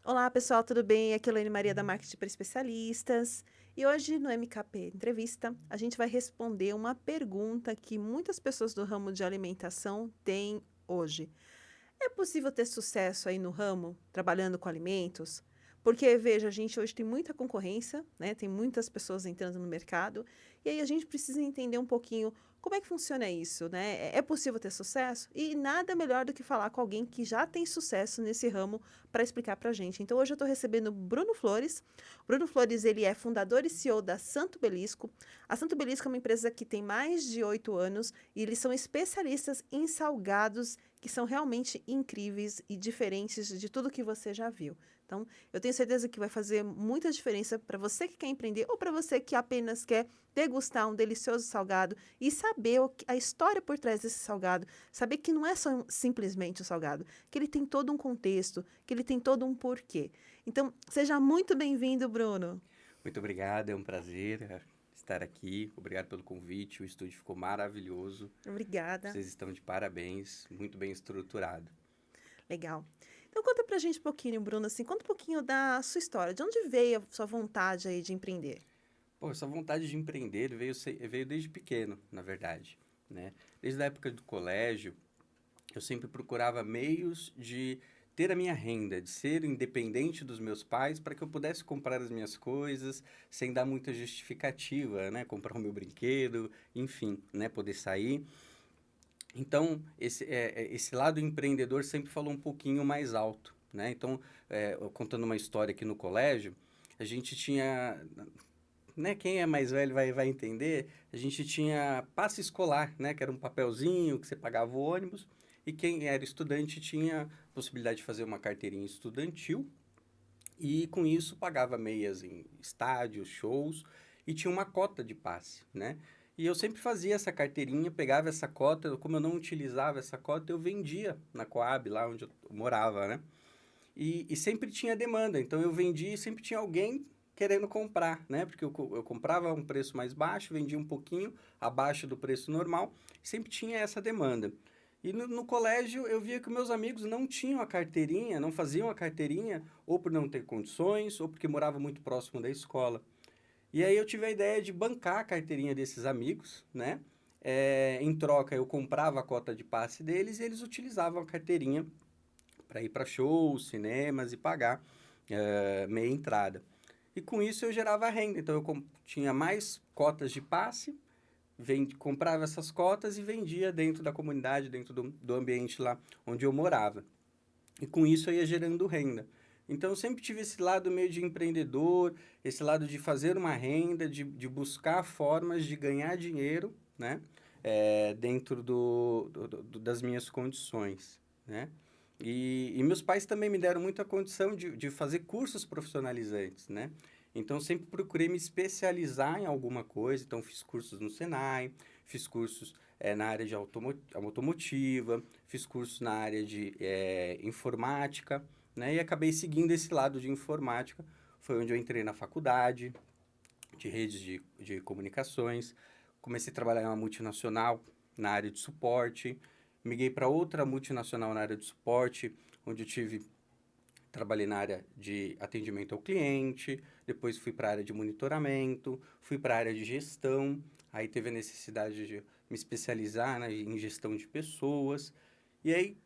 Olá, pessoal, tudo bem? Aqui é a Elaine Maria da Marketing para Especialistas. E hoje no MKP Entrevista, a gente vai responder uma pergunta que muitas pessoas do ramo de alimentação têm hoje. É possível ter sucesso aí no ramo, trabalhando com alimentos? Porque, veja, a gente hoje tem muita concorrência, né? Tem muitas pessoas entrando no mercado, e aí a gente precisa entender um pouquinho como é que funciona isso, né? É possível ter sucesso? E nada melhor do que falar com alguém que já tem sucesso nesse ramo para explicar para a gente. Então, hoje eu estou recebendo o Bruno Flores. Bruno Flores, ele é fundador e CEO da Santo Belisco. A Santo Belisco é uma empresa que tem mais de 8 anos e eles são especialistas em salgados que são realmente incríveis e diferentes de tudo que você já viu. Então, eu tenho certeza que vai fazer muita diferença para você que quer empreender ou para você que apenas quer degustar um delicioso salgado e saber a história por trás desse salgado, saber que não é só simplesmente o salgado, que ele tem todo um contexto, que ele tem todo um porquê. Então, seja muito bem-vindo, Bruno. Muito obrigado, é um prazer estar aqui. Obrigado pelo convite. O estúdio ficou maravilhoso. Obrigada. Vocês estão de parabéns, muito bem estruturado. Legal. Então conta pra gente um pouquinho, Bruno, assim, conta um pouquinho da sua história. De onde veio a sua vontade aí de empreender? Pô, essa vontade de empreender veio desde pequeno, na verdade, né? Desde a época do colégio, eu sempre procurava meios de ter a minha renda, de ser independente dos meus pais, para que eu pudesse comprar as minhas coisas sem dar muita justificativa, né? Comprar o meu brinquedo, enfim, né? Poder sair. Então, esse lado empreendedor sempre falou um pouquinho mais alto, né? Então, contando uma história aqui no colégio, a gente tinha, né? Quem é mais velho vai entender, a gente tinha passe escolar, né? Que era um papelzinho que você pagava o ônibus, e quem era estudante tinha a possibilidade de fazer uma carteirinha estudantil, e com isso pagava meias em estádios, shows e tinha uma cota de passe, né? E eu sempre fazia essa carteirinha, pegava essa cota, como eu não utilizava essa cota, eu vendia na Coab, lá onde eu morava, né? E sempre tinha demanda, então eu vendia e sempre tinha alguém querendo comprar, né? Porque eu comprava a um preço mais baixo, vendia um pouquinho abaixo do preço normal, sempre tinha essa demanda. E no colégio eu via que meus amigos não tinham a carteirinha, não faziam a carteirinha, ou por não ter condições, ou porque morava muito próximo da escola. E aí eu tive a ideia de bancar a carteirinha desses amigos, né? Em troca eu comprava a cota de passe deles e eles utilizavam a carteirinha para ir para shows, cinemas e pagar meia entrada. E com isso eu gerava renda. Então eu tinha mais cotas de passe, comprava essas cotas e vendia dentro da comunidade, dentro do ambiente lá onde eu morava. E com isso eu ia gerando renda. Então eu sempre tive esse lado meio de empreendedor, esse lado de fazer uma renda, de buscar formas de ganhar dinheiro, né? Dentro das minhas condições, né? E meus pais também me deram muita condição de fazer cursos profissionalizantes, né? Então, eu sempre procurei me especializar em alguma coisa. Então, fiz cursos no Senai, fiz cursos na área de automotiva, fiz cursos na área de informática, né? E acabei seguindo esse lado de informática. Foi onde eu entrei na faculdade de redes de comunicações. Comecei a trabalhar em uma multinacional na área de suporte. Miguei para outra multinacional na área de suporte, onde eu trabalhei na área de atendimento ao cliente, depois fui para a área de monitoramento, fui para a área de gestão, aí teve a necessidade de me especializar, né, em gestão de pessoas. E aí,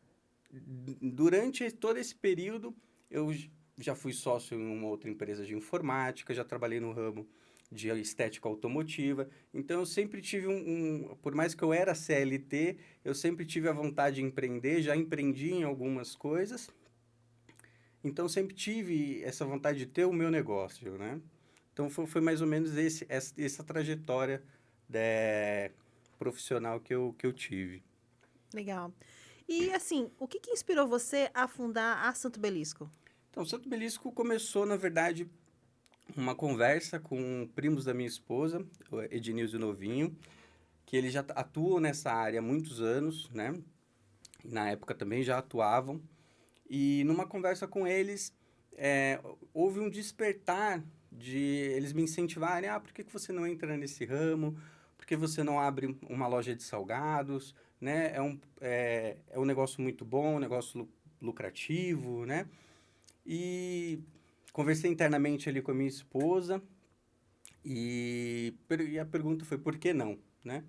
durante todo esse período, eu já fui sócio em uma outra empresa de informática, já trabalhei no ramo de estética automotiva. Então, eu sempre tive por mais que eu era CLT, eu sempre tive a vontade de empreender, já empreendi em algumas coisas. Então, sempre tive essa vontade de ter o meu negócio, né? Então, foi mais ou menos essa trajetória profissional que eu tive. Legal. E assim, o que inspirou você a fundar a Santo Belisco? Então, o Santo Belisco começou, na verdade, uma conversa com primos da minha esposa, o Ednilson e o Novinho, que eles já atuam nessa área há muitos anos, né? E na época também já atuavam. E numa conversa com eles, houve um despertar de eles me incentivarem, por que você não entra nesse ramo? Por que você não abre uma loja de salgados? Né? É um negócio muito bom, um negócio lucrativo, né? E conversei internamente ali com a minha esposa e a pergunta foi por que não, né?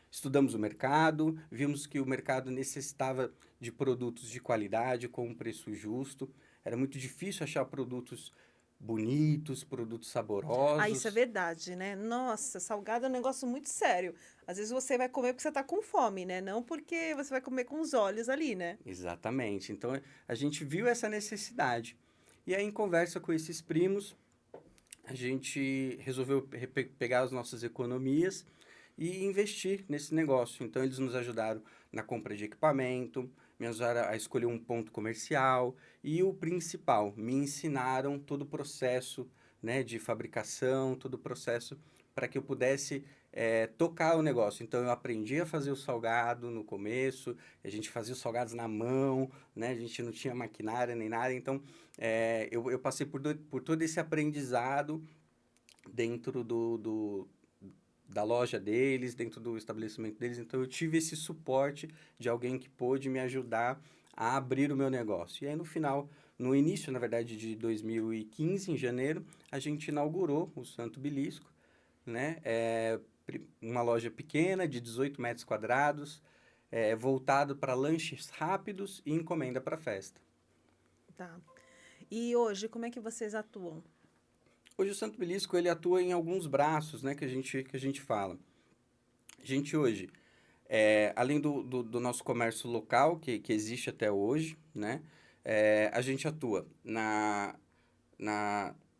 Estudamos o mercado, vimos que o mercado necessitava de produtos de qualidade, com um preço justo. Era muito difícil achar produtos bonitos, produtos Ah, isso é saborosos. verdade, né? Nossa, salgado é um negócio muito sério. Às vezes você vai comer porque você tá com fome, né? Não porque você vai comer com os olhos ali, né? Exatamente. Então a gente viu essa necessidade. E aí, em conversa com esses primos, a gente resolveu pegar as nossas economias e investir nesse negócio. Então, eles nos ajudaram na compra de equipamento, me ajudaram a escolher um ponto comercial e o principal, me ensinaram todo o processo, né, de fabricação, todo o processo para que eu pudesse tocar o negócio. Então, eu aprendi a fazer o salgado no começo, a gente fazia os salgados na mão, né, a gente não tinha maquinária nem nada. Então, eu passei por todo esse aprendizado dentro da loja deles, dentro do estabelecimento deles. Então, eu tive esse suporte de alguém que pôde me ajudar a abrir o meu negócio. E aí, no final, no início, na verdade, de 2015, em janeiro, a gente inaugurou o Santo Belisco, né? Uma loja pequena, de 18 metros quadrados, voltado para lanches rápidos e encomenda para festa. Tá. E hoje, como é que vocês atuam? Hoje o Santo Belisco ele atua em alguns braços, né, que a gente fala. A gente hoje, além do nosso comércio local, que existe até hoje, né, a gente atua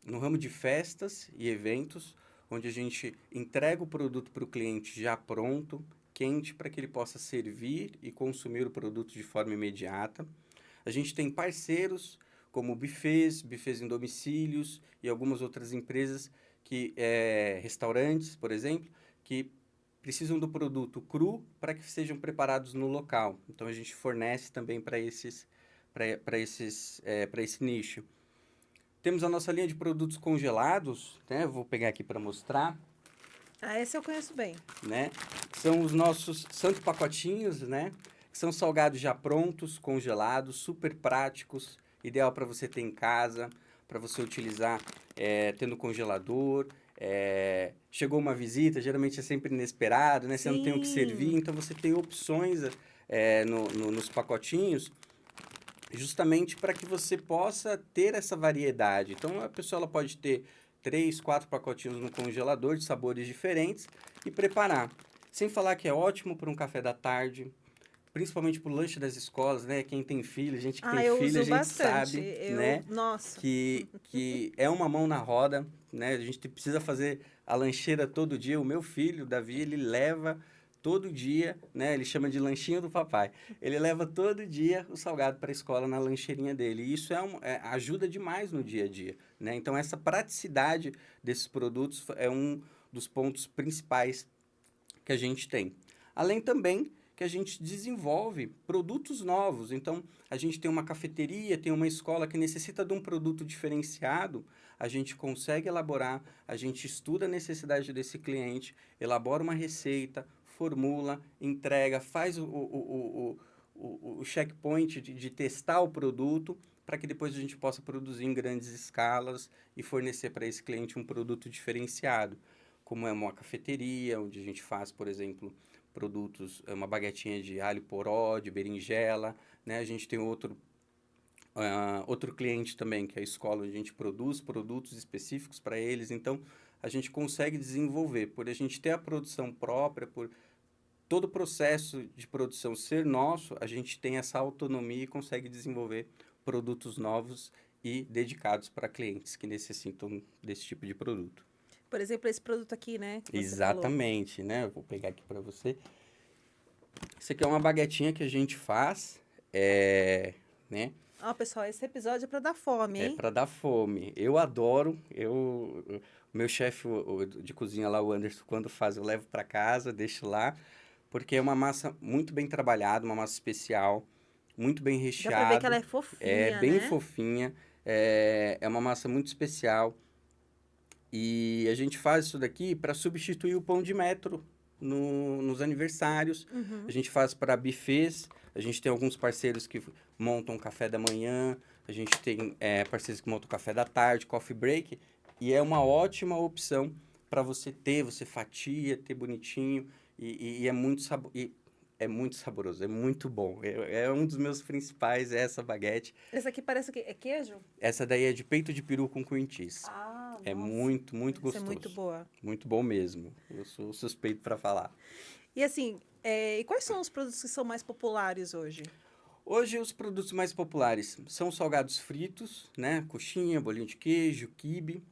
no ramo de festas e eventos, onde a gente entrega o produto para o cliente já pronto, quente, para que ele possa servir e consumir o produto de forma imediata. A gente tem parceiros como bufês em domicílios e algumas outras empresas restaurantes, por exemplo, que precisam do produto cru para que sejam preparados no local. Então a gente fornece também para esse nicho. Temos a nossa linha de produtos congelados, né? Vou pegar aqui para mostrar, Ah, esse eu conheço bem. né? São os nossos santos pacotinhos, né? São salgados já prontos, congelados, super práticos, ideal para você ter em casa, para você utilizar tendo congelador. Chegou uma visita, geralmente é sempre inesperado, né? Você não tem o que servir, Sim. então você tem opções nos pacotinhos, justamente para que você possa ter essa variedade. Então a pessoa ela pode ter 3, 4 pacotinhos no congelador de sabores diferentes e preparar. Sem falar que é ótimo para um café da tarde, principalmente para o lanche das escolas, né? Quem tem filho, gente que Ah, tem eu filho, a uso gente bastante. sabe, né? Nossa. Que é uma mão na roda, né? A gente precisa fazer a lancheira todo dia. O meu filho, Davi, ele leva todo dia, né? Ele chama de lanchinho do papai. Ele leva todo dia o salgado para a escola na lancheirinha dele. E isso ajuda demais no dia a dia, né? Então, essa praticidade desses produtos é um dos pontos principais que a gente tem. Além também que a gente desenvolve produtos novos. Então, a gente tem uma cafeteria, tem uma escola que necessita de um produto diferenciado, a gente consegue elaborar, a gente estuda a necessidade desse cliente, elabora uma receita, formula, entrega, faz o checkpoint de testar o produto para que depois a gente possa produzir em grandes escalas e fornecer para esse cliente um produto diferenciado, como é uma cafeteria, onde a gente faz, por exemplo, produtos, uma baguetinha de alho poró, de berinjela, né? A gente tem outro cliente também, que é a escola, onde a gente produz produtos específicos para eles. Então, a gente consegue desenvolver, por a gente ter a produção própria, por todo o processo de produção ser nosso, a gente tem essa autonomia e consegue desenvolver produtos novos e dedicados para clientes que necessitam desse tipo de produto. Por exemplo, esse produto aqui, né, que você falou. Exatamente, né? Eu vou pegar aqui para você. Isso aqui é uma baguetinha que a gente faz, né? Ó, pessoal, esse episódio é pra dar fome, É hein? para dar fome. Eu adoro. O meu chefe de cozinha lá, o Anderson, quando faz, eu levo para casa, deixo lá, porque é uma massa muito bem trabalhada, uma massa especial, muito bem Dá pra ver que ela recheado, é é fofinha, bem né? fofinha, é uma massa muito especial. E a gente faz isso daqui para substituir o pão de metro nos aniversários. A Uhum. gente faz para buffets. A gente tem alguns parceiros que montam café da manhã, a gente tem parceiros que montam café da tarde, coffee break, e é uma ótima opção para você fatia, ter bonitinho, e é muito saboroso, é muito bom. É um dos meus principais, é essa baguete. Esse aqui parece que é queijo? Essa daí é de peito de peru com cream cheese. Ah, É nossa. muito, muito Essa é muito gostoso. boa. Muito bom mesmo. Eu sou suspeito para falar. E assim, e quais são os produtos que são mais populares hoje? Hoje, os produtos mais populares são salgados fritos, né? Coxinha, bolinho de queijo, quibe.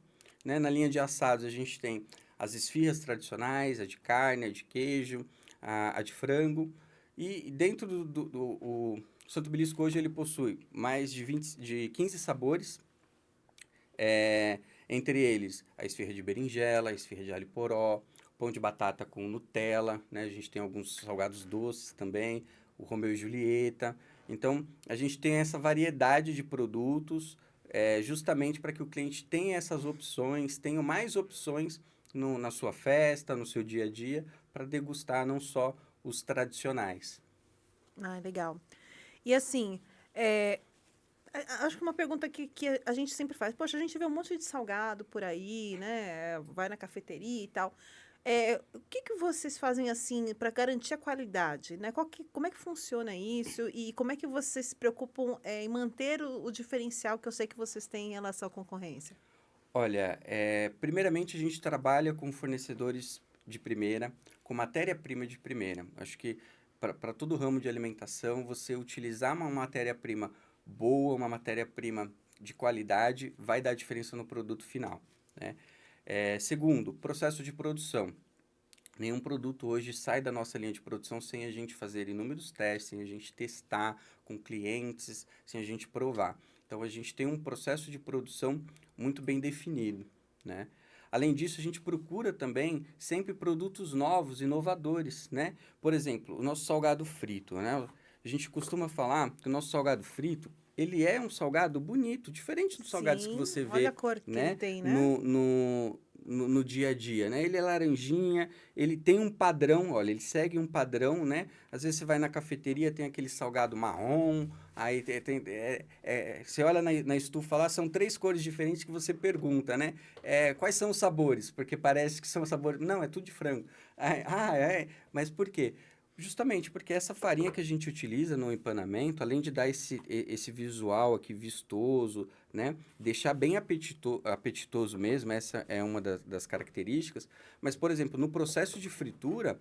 Né? Na linha de assados, a gente tem as esfirras tradicionais, a de carne, a de queijo, a de frango. E dentro o Santo Belisco hoje ele possui mais de 15 sabores, entre eles a esfirra de berinjela, a esfirra de alho poró, pão de batata com Nutella, né? A gente tem alguns salgados doces também, o Romeu e Julieta. Então, a gente tem essa variedade de produtos, justamente para que o cliente tenha essas opções, tenha mais opções na sua festa, no seu dia a dia, para degustar não só os tradicionais. Ah, legal. E assim, é, acho que uma pergunta que a gente sempre faz, poxa, a gente vê um monte de salgado por aí, né? Vai na cafeteria e tal. O que que vocês fazem assim para garantir a qualidade, né? Como é que funciona isso e como é que vocês se preocupam em manter o diferencial que eu sei que vocês têm em relação à concorrência? Olha, primeiramente a gente trabalha com fornecedores de primeira, com matéria-prima de primeira. Acho que para todo ramo de alimentação, você utilizar uma matéria-prima boa, uma matéria-prima de qualidade, vai dar diferença no produto final, né? Segundo, processo de produção. Nenhum produto hoje sai da nossa linha de produção sem a gente fazer inúmeros testes, sem a gente testar com clientes, sem a gente provar. Então, a gente tem um processo de produção muito bem definido, né? Além disso, a gente procura também sempre produtos novos, inovadores, né? Por exemplo, o nosso salgado frito, né? A gente costuma falar que o nosso salgado frito, ele é um salgado bonito, diferente dos salgados que Sim, você olha a vê, cor que ele né? tem, né? No dia a dia, né? Ele é laranjinha, ele tem um padrão, olha, ele segue um padrão, né? Às vezes você vai na cafeteria, tem aquele salgado marrom, aí você olha na estufa lá, são 3 cores diferentes que você pergunta, né? Quais são os sabores? Porque parece que são sabores... Não, é tudo de frango. Mas por quê? Justamente porque essa farinha que a gente utiliza no empanamento, além de dar esse visual aqui vistoso, né? Deixar bem apetitoso mesmo, essa é uma das características. Mas, por exemplo, no processo de fritura,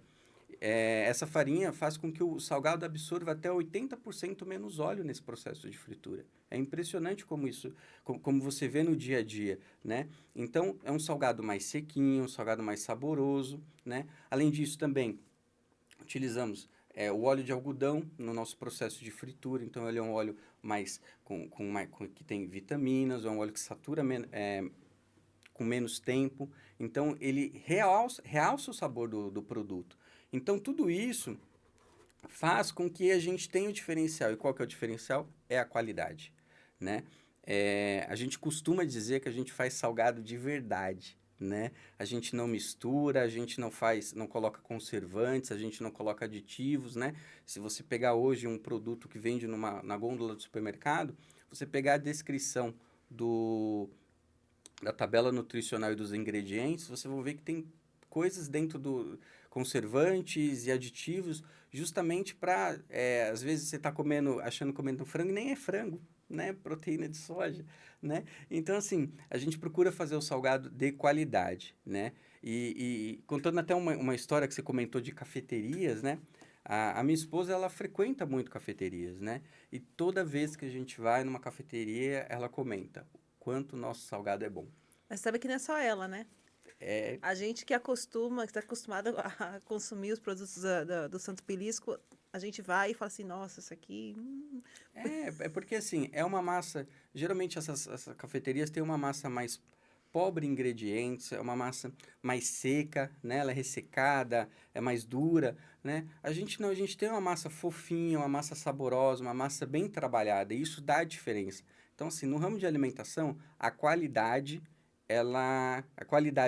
essa farinha faz com que o salgado absorva até 80% menos óleo nesse processo de fritura. É impressionante como isso, como você vê no dia a dia, né? Então, é um salgado mais sequinho, um salgado mais saboroso, né? Além disso, também utilizamos o óleo de algodão no nosso processo de fritura, então ele é um óleo mais que tem vitaminas, é um óleo que satura com menos tempo, então ele realça o sabor do produto. Então tudo isso faz com que a gente tenha o diferencial. E qual que é o diferencial? É a qualidade, né? A gente costuma dizer que a gente faz salgado de verdade, né? A gente não mistura, a gente não coloca conservantes, a gente não coloca aditivos, né? Se você pegar hoje um produto que vende na gôndola do supermercado, você pegar a descrição da tabela nutricional e dos ingredientes, você vai ver que tem coisas dentro do conservantes e aditivos, justamente para, às vezes você está comendo frango e nem é frango, né? Proteína de soja, né? Então, assim, a gente procura fazer o salgado de qualidade, né? E contando até uma história que você comentou de cafeterias, né? A minha esposa, ela frequenta muito cafeterias, né? E toda vez que a gente vai numa cafeteria, ela comenta o quanto o nosso salgado é bom. Mas sabe que não é só ela, né? É, A gente que está acostumado a consumir os produtos do Santo Pelisco, a gente vai e fala assim, nossa, isso aqui... é porque assim, é uma massa. Geralmente essas cafeterias têm uma massa mais pobre em ingredientes, é uma massa mais seca, né? Ela é ressecada, é mais dura, né? A gente não, a gente tem uma massa fofinha, uma massa saborosa, uma massa bem trabalhada, e isso dá a diferença. Então, assim, no ramo de alimentação, a qualidade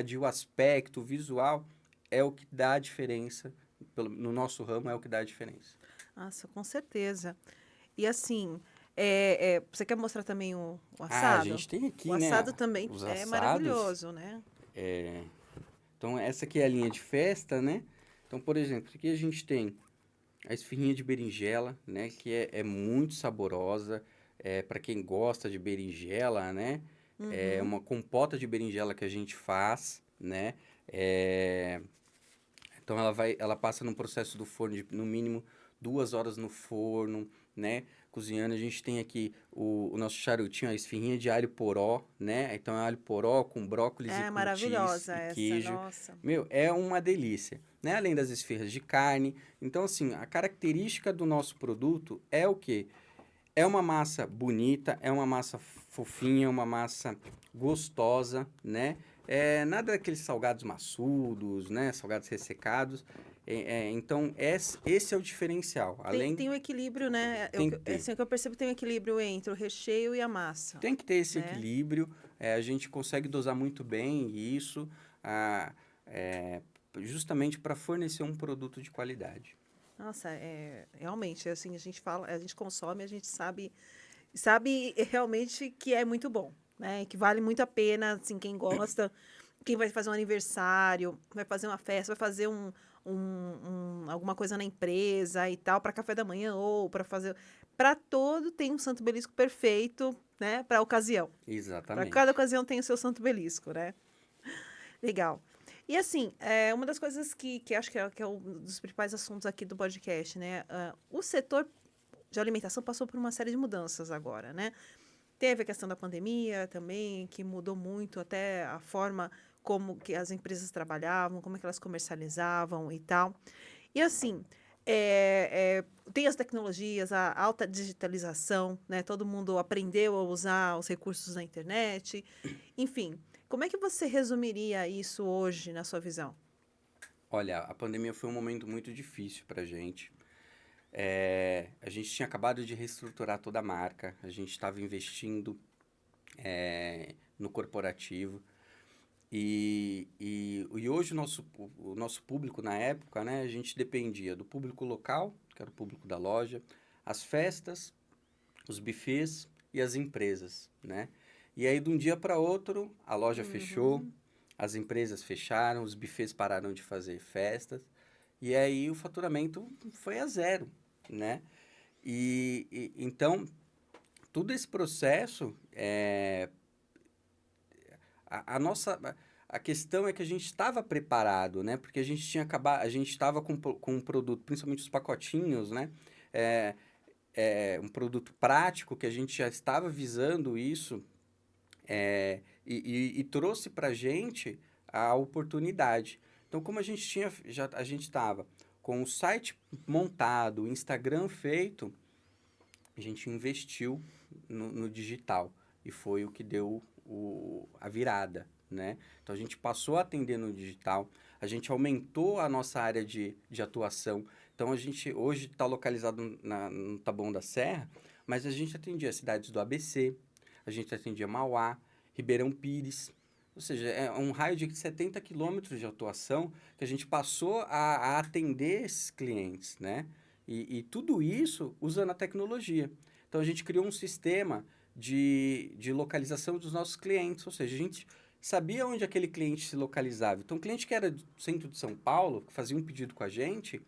e o aspecto visual é o que dá a diferença. No nosso ramo é o que dá a diferença. Nossa, com certeza. E assim, Você quer mostrar também o Ah, a assado? gente tem O aqui, né, assado também os é assados. maravilhoso, né? Então, essa aqui é a linha de festa, né? Então, por exemplo, aqui a gente tem a esfirrinha de berinjela, né? Que é muito saborosa. Para quem gosta de berinjela, né? É Uhum. uma compota de berinjela que a gente faz, né? É, então ela passa no processo do forno de no mínimo 2 horas no forno, né? Cozinhando. A gente tem aqui o nosso charutinho, a esfirrinha de alho poró, né? Então é alho poró com brócolis e É cream cheese maravilhosa e essa, queijo. nossa. Meu, é uma delícia, né? Além das esfirras de carne. Então, assim, a característica do nosso produto é o quê? É uma massa bonita, é uma massa fofinha, uma massa gostosa, né? Nada daqueles salgados maçudos, né? Salgados ressecados. Então, esse é o diferencial. Tem Além, um equilíbrio, né? tem que ter. Assim, o que eu percebo tem um equilíbrio entre o recheio e a massa, Tem que ter esse né? equilíbrio. A gente consegue dosar muito bem isso, ah, é, justamente para fornecer um produto de qualidade. Nossa, realmente, assim, a gente fala, a gente consome, a gente sabe realmente que é muito bom, né? Que vale muito a pena, assim, quem gosta, quem vai fazer um aniversário, vai fazer uma festa, vai fazer alguma coisa na empresa e tal, para café da manhã ou para fazer. Para todo tem um Santo Belisco perfeito, né? Para ocasião. Para cada Exatamente. ocasião tem o seu Santo Belisco, né? Legal. E assim, uma das coisas que acho que é um dos principais assuntos aqui do podcast, né? O setor de alimentação passou por uma série de mudanças agora, né? Teve a questão da pandemia também, que mudou muito até a forma como que as empresas trabalhavam, como é que elas comercializavam e tal. E assim, tem as tecnologias, a alta digitalização, né? Todo mundo aprendeu a usar os recursos da internet. Enfim, como é que você resumiria isso hoje na sua visão? Olha, a pandemia foi um momento muito difícil para a gente. A gente tinha acabado de reestruturar toda a marca, a gente estava investindo no corporativo. E hoje o nosso público na época, né, a gente dependia do público local, que era o público da loja, as festas, os buffets e as empresas, né? E aí, de um dia para outro, a loja fechou, Uhum. as empresas fecharam, os buffets pararam de fazer festas, e aí o faturamento foi a zero, né? Então, todo esse processo, a nossa a questão é que a gente estava preparado, né? Porque a gente tinha acabado, a gente estava com um produto, principalmente os pacotinhos, né? É, um produto prático que a gente já estava visando isso e trouxe para a gente a oportunidade. Então, como a gente estava com o site montado, o Instagram feito, a gente investiu no digital e foi o que deu a virada, né? Então a gente passou a atender no digital, a gente aumentou a nossa área de atuação. Então a gente hoje está localizado no Taboão da Serra, mas a gente atendia as cidades do ABC, a gente atendia Mauá, Ribeirão Pires, ou seja, é um raio de 70 quilômetros de atuação que a gente passou a atender esses clientes, né? E tudo isso usando a tecnologia. Então, a gente criou um sistema de localização dos nossos clientes, ou seja, a gente sabia onde aquele cliente se localizava. Então, o cliente que era do centro de São Paulo, que fazia um pedido com a gente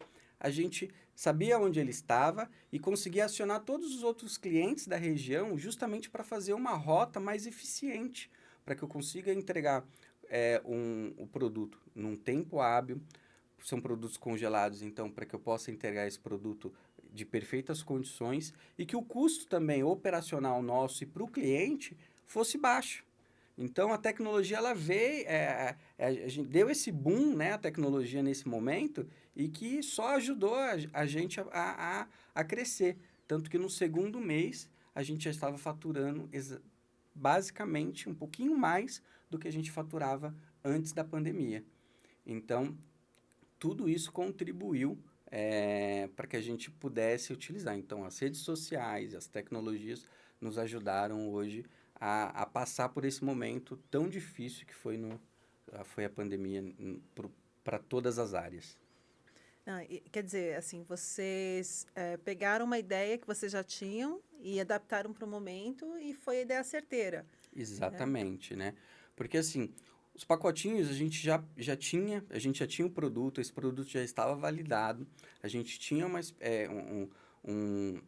sabia onde ele estava e conseguia acionar todos os outros clientes da região justamente para fazer uma rota mais eficiente, para que eu consiga entregar o produto num tempo hábil. São produtos congelados, então, para que eu possa entregar esse produto de perfeitas condições e que o custo também operacional nosso e para o cliente fosse baixo. Então, a tecnologia, ela veio, a gente deu esse boom, né, a tecnologia nesse momento, e que só ajudou a gente a crescer. Tanto que no segundo mês, a gente já estava faturando basicamente um pouquinho mais do que a gente faturava antes da pandemia. Então, tudo isso contribuiu para que a gente pudesse utilizar. Então, as redes sociais, as tecnologias nos ajudaram hoje a passar por esse momento tão difícil que foi a pandemia para todas as áreas. Quer dizer, assim, vocês pegaram uma ideia que vocês já tinham e adaptaram para o momento e foi a ideia certeira. Exatamente, né? Porque assim, os pacotinhos a gente já tinha o produto, esse produto já estava validado, a gente tinha um-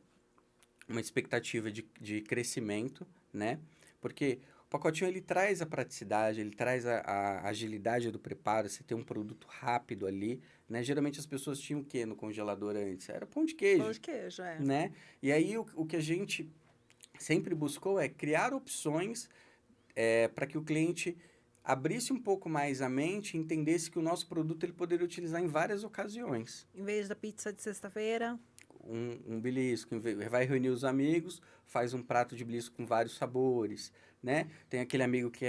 uma expectativa de crescimento, né? Porque o pacotinho ele traz a praticidade, ele traz a agilidade do preparo, você tem um produto rápido ali, né? Geralmente as pessoas tinham o que no congelador antes? Era pão de Pão queijo, de queijo, é. né? E aí o que a gente sempre buscou é criar opções para que o cliente abrisse um pouco mais a mente e entendesse que o nosso produto ele poderia utilizar em várias ocasiões. Em vez da pizza de sexta-feira, Um belisco, vai reunir os amigos, faz um prato de belisco com vários sabores, né? Tem aquele amigo que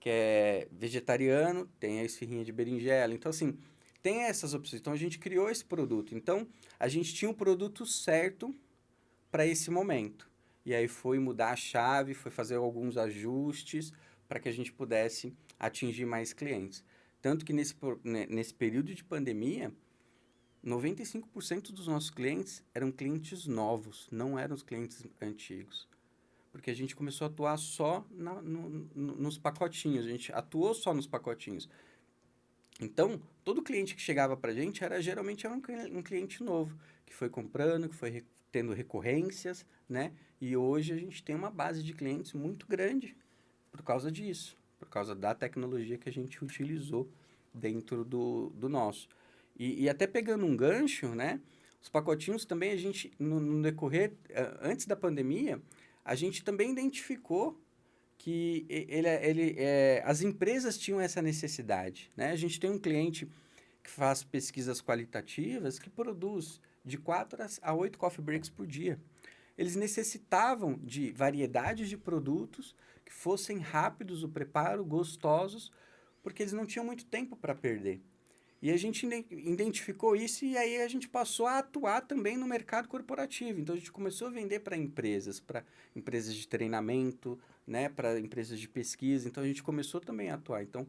é vegetariano, tem a esfirrinha de berinjela. Então, assim, tem essas opções. Então, a gente criou esse produto. Então, a gente tinha um produto certo para esse momento. E aí foi mudar a chave, foi fazer alguns ajustes para que a gente pudesse atingir mais clientes. Tanto que nesse período de pandemia, 95% dos nossos clientes eram clientes novos, não eram os clientes antigos. Porque a gente começou a atuar só nos pacotinhos, a gente atuou só nos pacotinhos. Então, todo cliente que chegava para a gente geralmente era um cliente novo, que foi comprando, que foi tendo recorrências, né? E hoje a gente tem uma base de clientes muito grande por causa disso, por causa da tecnologia que a gente utilizou dentro do nosso. E até pegando um gancho, né? Os pacotinhos também a gente, no decorrer, antes da pandemia, a gente também identificou que as empresas tinham essa necessidade, né? A gente tem um cliente que faz pesquisas qualitativas que produz de 4 a 8 coffee breaks por dia. Eles necessitavam de variedades de produtos que fossem rápidos o preparo, gostosos, porque eles não tinham muito tempo para perder. E a gente identificou isso e aí a gente passou a atuar também no mercado corporativo. Então a gente começou a vender para empresas de treinamento, né, para empresas de pesquisa. Então a gente começou também a atuar. Então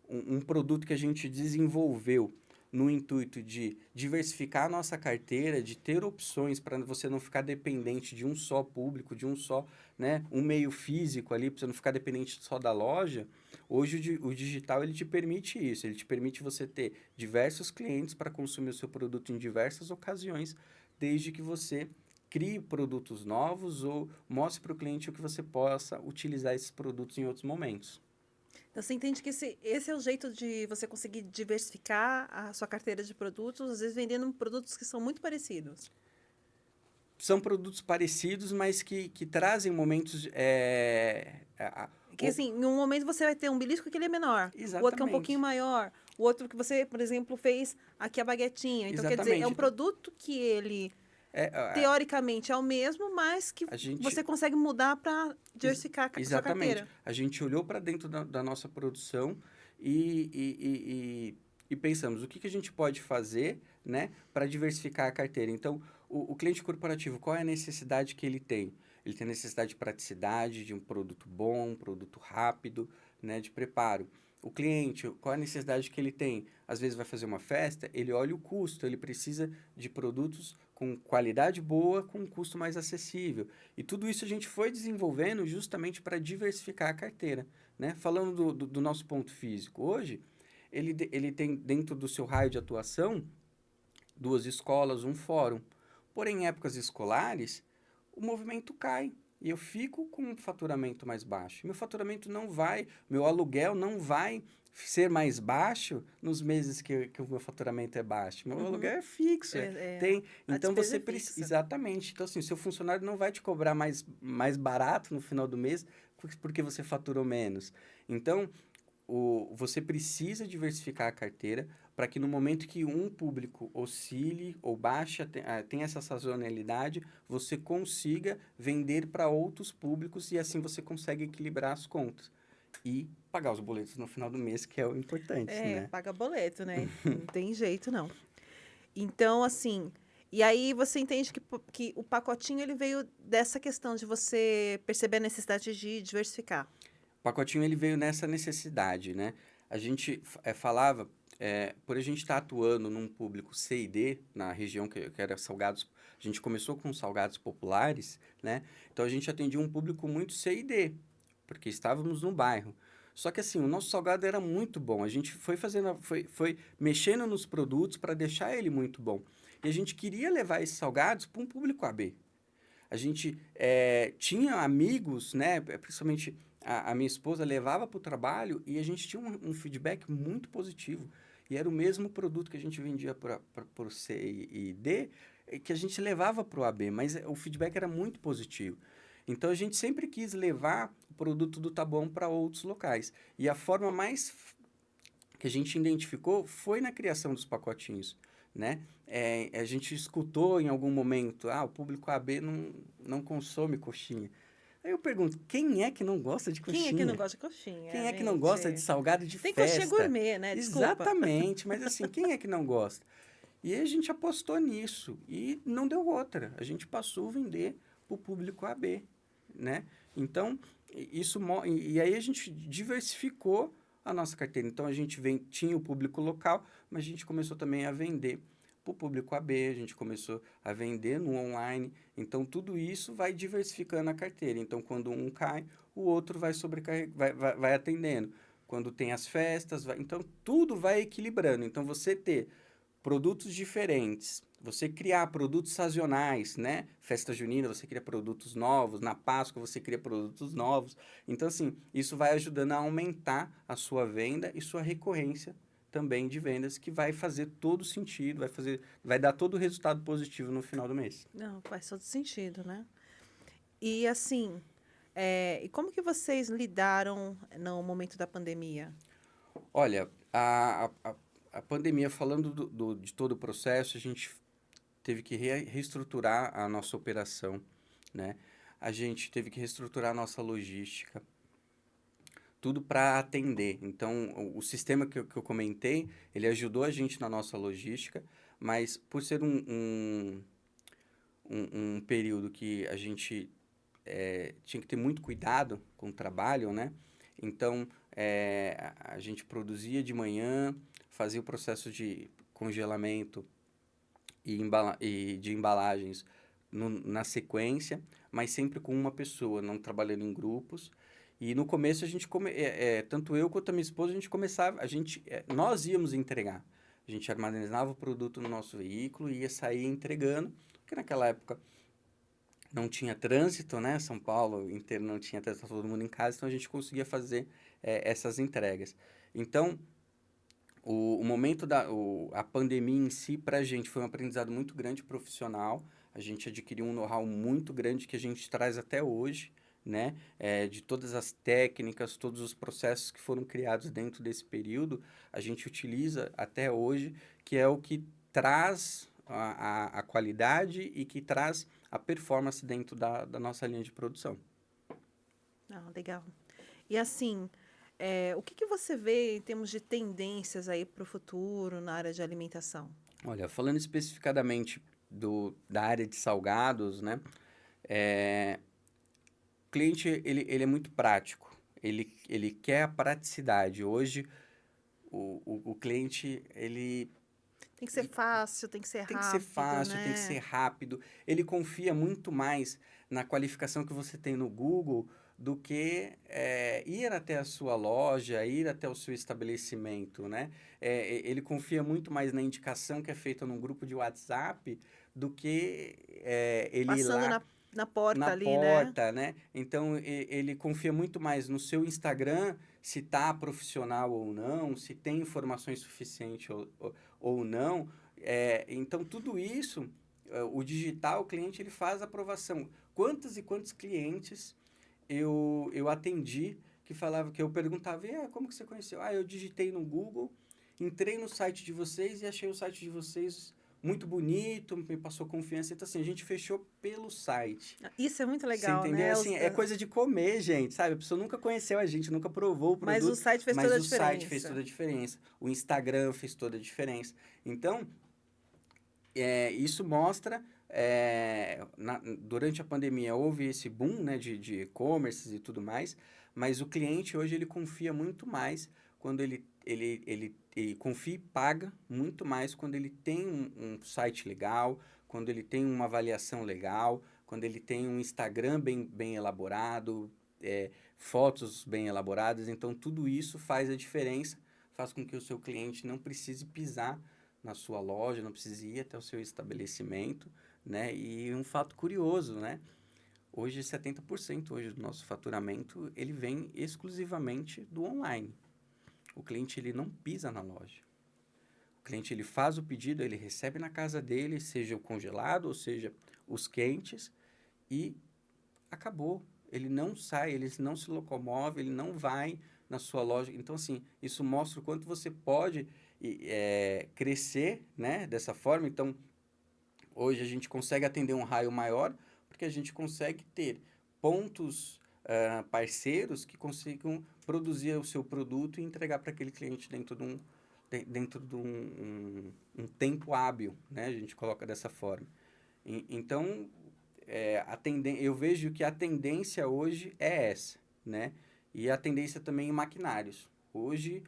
um produto que a gente desenvolveu no intuito de diversificar a nossa carteira, de ter opções para você não ficar dependente de um só público, de um só, né, um meio físico ali, para você não ficar dependente só da loja. Hoje o digital ele te permite isso, ele te permite você ter diversos clientes para consumir o seu produto em diversas ocasiões, desde que você crie produtos novos ou mostre para o cliente o que você possa utilizar esses produtos em outros momentos. então você entende que esse é o jeito de você conseguir diversificar a sua carteira de produtos, às vezes vendendo produtos que são muito parecidos. São produtos parecidos, mas que trazem momentos. Que assim, em um momento você vai ter um belisco que ele é menor, o outro que é um pouquinho Exatamente. maior, o outro que você, por exemplo, fez aqui a baguetinha. Então, quer dizer, é Exatamente. um Então, produto que ele, a teoricamente, é o mesmo, mas que a gente. você consegue mudar para diversificar a sua Exatamente. carteira. A gente olhou para dentro da nossa produção e pensamos o que a gente pode fazer, né, para diversificar a carteira. Então, o cliente corporativo, qual é a necessidade que ele tem? Ele tem necessidade de praticidade, de um produto bom, um produto rápido, né, de preparo. O cliente, qual é a necessidade que ele tem? Às vezes vai fazer uma festa, ele olha o custo, ele precisa de produtos com qualidade boa, com um custo mais acessível. E tudo isso a gente foi desenvolvendo justamente para diversificar a carteira, né? Falando do nosso ponto físico, hoje, ele tem dentro do seu raio de atuação 2 escolas, um fórum. Porém, em épocas escolares, o movimento cai. E eu fico com um faturamento mais baixo. Meu faturamento não vai, meu aluguel não vai ser mais baixo nos meses que o meu faturamento é baixo. Meu aluguel Uhum. é fixo. A Então despesa você é precisa. fixa. Exatamente. Então, assim, seu funcionário não vai te cobrar mais barato no final do mês porque você faturou menos. Então, você precisa diversificar a carteira para que no momento que um público oscile ou baixa, tenha essa sazonalidade, você consiga vender para outros públicos e assim você consegue equilibrar as contas. E pagar os boletos no final do mês, que é o importante, É, né? paga boleto, né? Não tem jeito, não. Então, assim, e aí você entende que o pacotinho ele veio dessa questão de você perceber a necessidade de diversificar. O pacotinho ele veio nessa necessidade, né? A gente falava, por a gente estar atuando num público C e D, na região que era salgados, a gente começou com salgados populares, né? Então a gente atendia um público muito C e D, porque estávamos no bairro. Só que assim, o nosso salgado era muito bom. A gente foi fazendo, foi mexendo nos produtos para deixar ele muito bom. E a gente queria levar esses salgados para um público AB. A gente tinha amigos, né? Principalmente a minha esposa levava para o trabalho e a gente tinha um feedback muito positivo. E era o mesmo produto que a gente vendia para o C e D, que a gente levava para o AB, mas o feedback era muito positivo. Então a gente sempre quis levar o produto do Tá Bom para outros locais. E a forma mais que a gente identificou foi na criação dos pacotinhos, né? A gente escutou em algum momento, o público AB não consome coxinha. Aí eu pergunto, quem é que não gosta de Quem é que não coxinha? gosta de coxinha, Quem é que não gosta de gente? salgado de Tem coxinha festa? gourmet, né? Desculpa. Exatamente, mas assim, quem é que não gosta? E aí a gente apostou nisso e não deu outra. A gente passou a vender para o público AB, né? Então, e aí a gente diversificou a nossa carteira. Então, a gente tinha o público local, mas a gente começou também a vender para o público AB, a gente começou a vender no online. Então, tudo isso vai diversificando a carteira. Então, quando um cai, o outro vai vai atendendo. Quando tem as festas, então tudo vai equilibrando. Então, você ter produtos diferentes, você criar produtos sazonais, né? Festa junina, você cria produtos novos, na Páscoa você cria produtos novos. Então, assim, isso vai ajudando a aumentar a sua venda e sua recorrência também de vendas, que vai fazer todo sentido, vai dar todo o resultado positivo no final do mês. Não, faz todo sentido, né? E assim, e como que vocês lidaram no momento da pandemia? Olha, a pandemia, falando de todo o processo, a gente teve que reestruturar a nossa operação, né? A gente teve que reestruturar a nossa logística, tudo para atender. Então, o sistema que eu comentei, ele ajudou a gente na nossa logística, mas por ser um período que a gente tinha que ter muito cuidado com o trabalho, né? Então, a gente produzia de manhã, fazia o processo de congelamento e de embalagens na sequência, mas sempre com uma pessoa, não trabalhando em grupos. E no começo a gente tanto eu quanto a minha esposa, a gente começava, nós íamos entregar. A gente armazenava o produto no nosso veículo e ia sair entregando, porque naquela época não tinha trânsito, né? São Paulo inteiro não tinha trânsito, todo mundo em casa, então a gente conseguia fazer essas entregas. Então, o momento a pandemia em si, para a gente, foi um aprendizado muito grande profissional. A gente adquiriu um know-how muito grande que a gente traz até hoje, né? De todas as técnicas, todos os processos que foram criados dentro desse período, a gente utiliza até hoje, que é o que traz a qualidade e que traz a performance dentro da nossa linha de produção. Ah, legal. E assim, o que você vê em termos de tendências aí para o futuro na área de alimentação? Olha, falando especificadamente da área de salgados, né? O cliente, ele é muito prático. Ele quer a praticidade. Hoje, o cliente, ele Tem que ser fácil, tem que ser tem que ser rápido, fácil, tem que ser né? rápido. Ele confia muito mais na qualificação que você tem no Google do que ir até a sua loja, ir até o seu estabelecimento, né? Ele confia muito mais na indicação que é feita num grupo de WhatsApp do que ele ir Passando lá na porta na ali, né? porta, né? Então, ele confia muito mais no seu Instagram, se tá profissional ou não, se tem informações suficientes ou não. Então, tudo isso, o digital, o cliente, ele faz a aprovação. Quantos e quantos clientes eu atendi que falava, que eu perguntava, como que você conheceu? Eu digitei no Google, entrei no site de vocês e achei o site de vocês muito bonito, me passou confiança. Então, assim, a gente fechou pelo site. Isso é muito Você legal, entendeu? né? Assim, é coisa de comer, gente, sabe? A pessoa nunca conheceu a gente, nunca provou o Mas o produto, site fez mas toda a o site fez diferença. toda a diferença. O Instagram fez toda a diferença. Então, isso mostra... durante a pandemia houve esse boom, né, de e-commerce e tudo mais, mas o cliente hoje ele confia muito mais quando ele ele confia e paga muito mais quando ele tem um site legal, quando ele tem uma avaliação legal, quando ele tem um Instagram bem elaborado, fotos bem elaboradas. Então, tudo isso faz a diferença, faz com que o seu cliente não precise pisar na sua loja, não precise ir até o seu estabelecimento, né? E um fato curioso, né? Hoje, 70% hoje do nosso faturamento, ele vem exclusivamente do online. O cliente, ele não pisa na loja. O cliente, ele faz o pedido, ele recebe na casa dele, seja o congelado, ou seja, os quentes, e acabou. Ele não sai, ele não se locomove, ele não vai na sua loja. Então, assim, isso mostra o quanto você pode crescer, né, dessa forma. Então, hoje a gente consegue atender um raio maior, porque a gente consegue ter pontos parceiros que consigam produzir o seu produto e entregar para aquele cliente dentro de um tempo hábil, né? A gente coloca dessa forma. Então, eu vejo que a tendência hoje é essa, né? E a tendência também em maquinários. Hoje,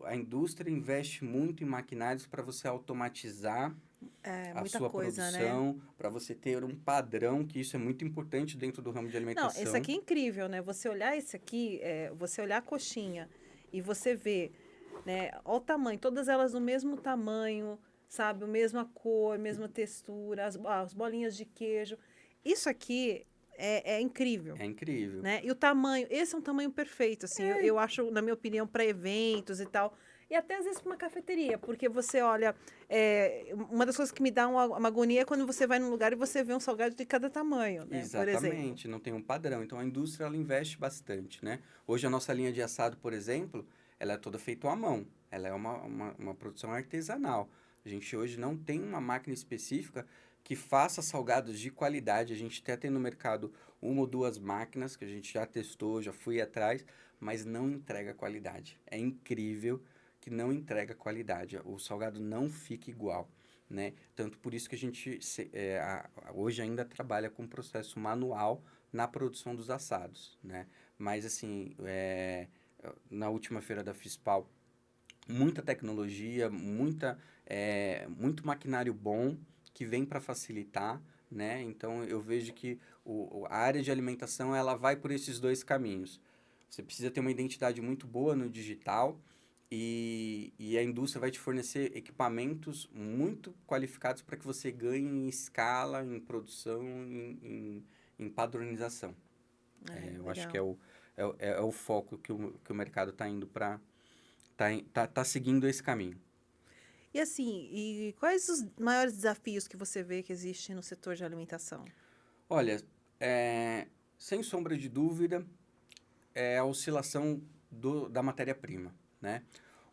a indústria investe muito em maquinários para você automatizar a Muita sua coisa, né? produção, para você ter um padrão, que isso é muito importante dentro do ramo de Não, esse alimentação. aqui é incrível, né? Você olhar esse aqui, você olhar a coxinha e você ver, né? Olha o tamanho, todas elas do mesmo tamanho, sabe? A mesma cor, mesma textura, as bolinhas de queijo. Isso aqui é incrível, É incrível. né? E o tamanho, esse é um tamanho perfeito, assim. Eu acho, na minha opinião, para eventos e tal. E até às vezes para uma cafeteria, porque você olha. Uma das coisas que me dá uma agonia é quando você vai num lugar e você vê um salgado de cada tamanho, né? Por exemplo. Exatamente, não tem um padrão. Então, a indústria, ela investe bastante, né? Hoje, a nossa linha de assado, por exemplo, ela é toda feita à mão. Ela é uma produção artesanal. A gente hoje não tem uma máquina específica que faça salgados de qualidade. A gente até tem no mercado uma ou duas máquinas que a gente já testou, já fui atrás, mas não entrega qualidade. É incrível que não entrega qualidade. O salgado não fica igual, né? Tanto por isso que a gente hoje ainda trabalha com processo manual na produção dos assados, né? Mas, assim, na última feira da FISPAL, muita tecnologia, muito maquinário bom que vem para facilitar, né? Então, eu vejo que a área de alimentação, ela vai por esses dois caminhos. Você precisa ter uma identidade muito boa no digital, e a indústria vai te fornecer equipamentos muito qualificados para que você ganhe em escala, em produção, em padronização. Eu acho que Legal. é o foco que o mercado está indo para... Tá seguindo esse caminho. E assim, e quais os maiores desafios que você vê que existem no setor de alimentação? Olha, sem sombra de dúvida, é a oscilação da matéria-prima, né?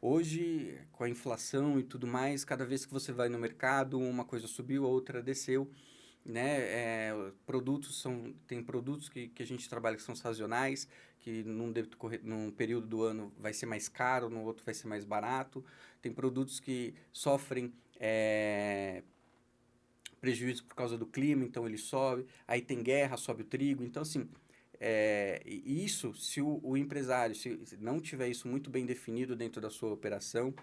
Hoje, com a inflação e tudo mais, cada vez que você vai no mercado, uma coisa subiu, outra desceu, né? Tem produtos que a gente trabalha que são sazonais, que num período do ano vai ser mais caro, no outro vai ser mais barato. Tem produtos que sofrem prejuízo por causa do clima, então ele sobe. Aí tem guerra, sobe o trigo. Então, assim, e isso, se o empresário se não tiver isso muito bem definido dentro da sua operação,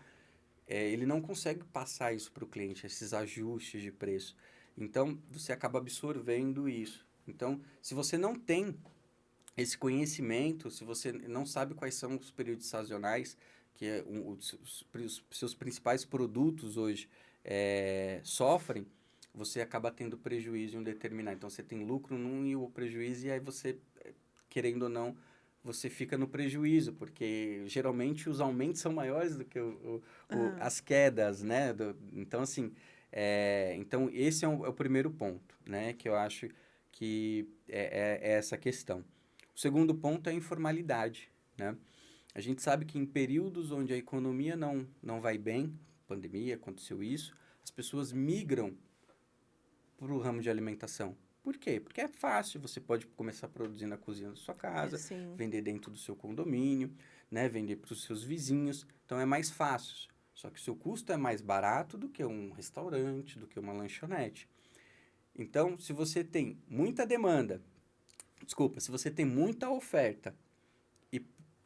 ele não consegue passar isso para o cliente, esses ajustes de preço. Então, você acaba absorvendo isso. Então, se você não tem esse conhecimento, se você não sabe quais são os períodos sazonais, que os seus principais produtos hoje sofrem, você acaba tendo prejuízo em um determinado. Então, você tem lucro num e o prejuízo, e aí você, querendo ou não, você fica no prejuízo, porque geralmente os aumentos são maiores do que Ah, as quedas, né? Então, assim, então esse é o primeiro ponto, né? Que eu acho que é essa questão. O segundo ponto é a informalidade, né? A gente sabe que em períodos onde a economia não vai bem, pandemia, aconteceu isso, as pessoas migram para o ramo de alimentação. Por quê? Porque é fácil, você pode começar a produzir na cozinha da sua casa, sim. vender dentro do seu condomínio, né? Vender para os seus vizinhos, então é mais fácil. Só que o seu custo é mais barato do que um restaurante, do que uma lanchonete. Então, se você tem muita demanda, se você tem muita oferta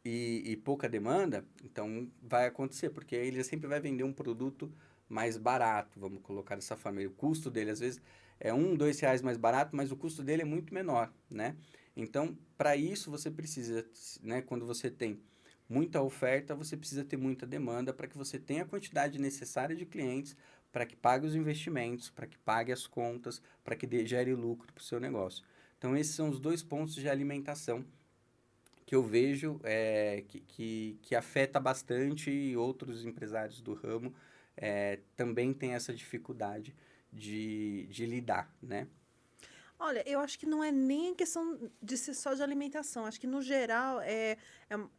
e e pouca demanda, então vai acontecer, porque aí ele sempre vai vender um produto mais barato, vamos colocar dessa forma. E o custo dele, às vezes, é R$ 1, R$ 2 mais barato, mas o custo dele é muito menor, né? Então, para isso, você precisa, né? Quando você tem muita oferta, você precisa ter muita demanda para que você tenha a quantidade necessária de clientes, para que pague os investimentos, para que pague as contas, para que gere lucro para o seu negócio. Então, esses são os dois pontos de alimentação que eu vejo que afeta bastante e outros empresários do ramo também têm essa dificuldade de lidar, né? Olha, eu acho que não é nem questão de ser só de alimentação. Acho que, no geral, é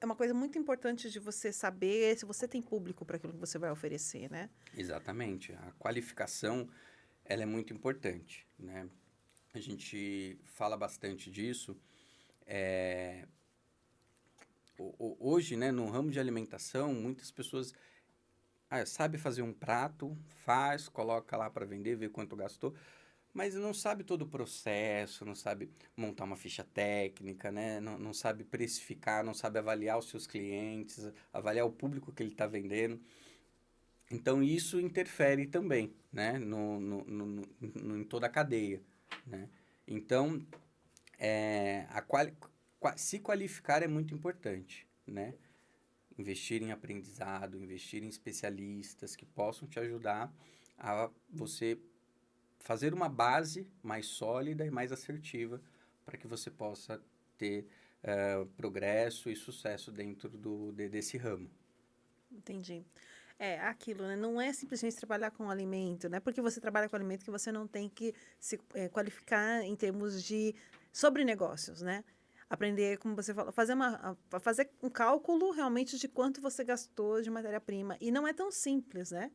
uma coisa muito importante de você saber se você tem público para aquilo que você vai oferecer, né? Exatamente. A qualificação, ela é muito importante, né? A gente fala bastante disso. Hoje, né, no ramo de alimentação, muitas pessoas sabe fazer um prato, faz, coloca lá para vender, vê quanto gastou, mas não sabe todo o processo, não sabe montar uma ficha técnica, né? Não sabe precificar, não sabe avaliar os seus clientes, avaliar o público que ele está vendendo. Então, isso interfere também, né? Em toda a cadeia, né? Então, se qualificar é muito importante, né? Investir em aprendizado, investir em especialistas que possam te ajudar a você fazer uma base mais sólida e mais assertiva para que você possa ter progresso e sucesso dentro desse ramo. Entendi. É aquilo, né? Não é simplesmente trabalhar com alimento, né? Porque você trabalha com alimento que você não tem que se qualificar em termos de sobre negócios, né? Aprender, como você falou, fazer um cálculo realmente de quanto você gastou de matéria-prima. E não é tão simples, né?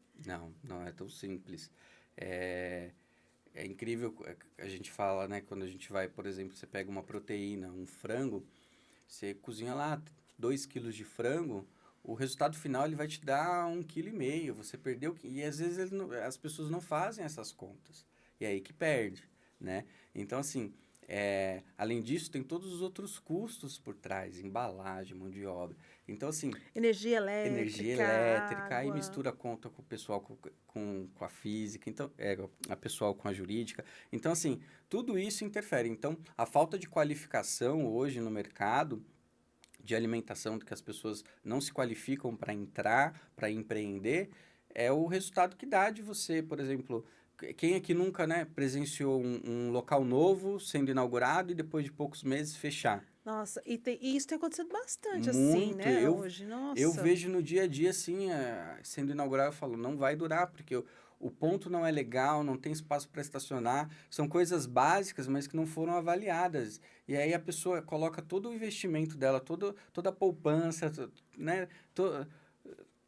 Não é tão simples. É incrível, a gente fala, né? Quando a gente vai, por exemplo, você pega uma proteína, um frango, você cozinha lá 2 quilos de frango, o resultado final ele vai te dar 1,5 kg. Você perdeu. E às vezes as pessoas não fazem essas contas. E é aí que perde, né? Então, assim, além disso, tem todos os outros custos por trás, embalagem, mão de obra. Então, assim, Energia energia elétrica, elétrica, aí água. mistura a conta com o pessoal com a física, então, a pessoal com a jurídica. Então, assim, tudo isso interfere. Então, a falta de qualificação hoje no mercado de alimentação, do que as pessoas não se qualificam para entrar, para empreender, é o resultado que dá de você, por exemplo, quem aqui nunca, né, presenciou um local novo sendo inaugurado e depois de poucos meses fechar? Nossa, e isso tem acontecido bastante assim, Muito. né, hoje. Eu Nossa. vejo no dia a dia, assim, sendo inaugurado, eu falo, não vai durar, porque o ponto não é legal, não tem espaço para estacionar. São coisas básicas, mas que não foram avaliadas. E aí a pessoa coloca todo o investimento dela, toda a poupança, né,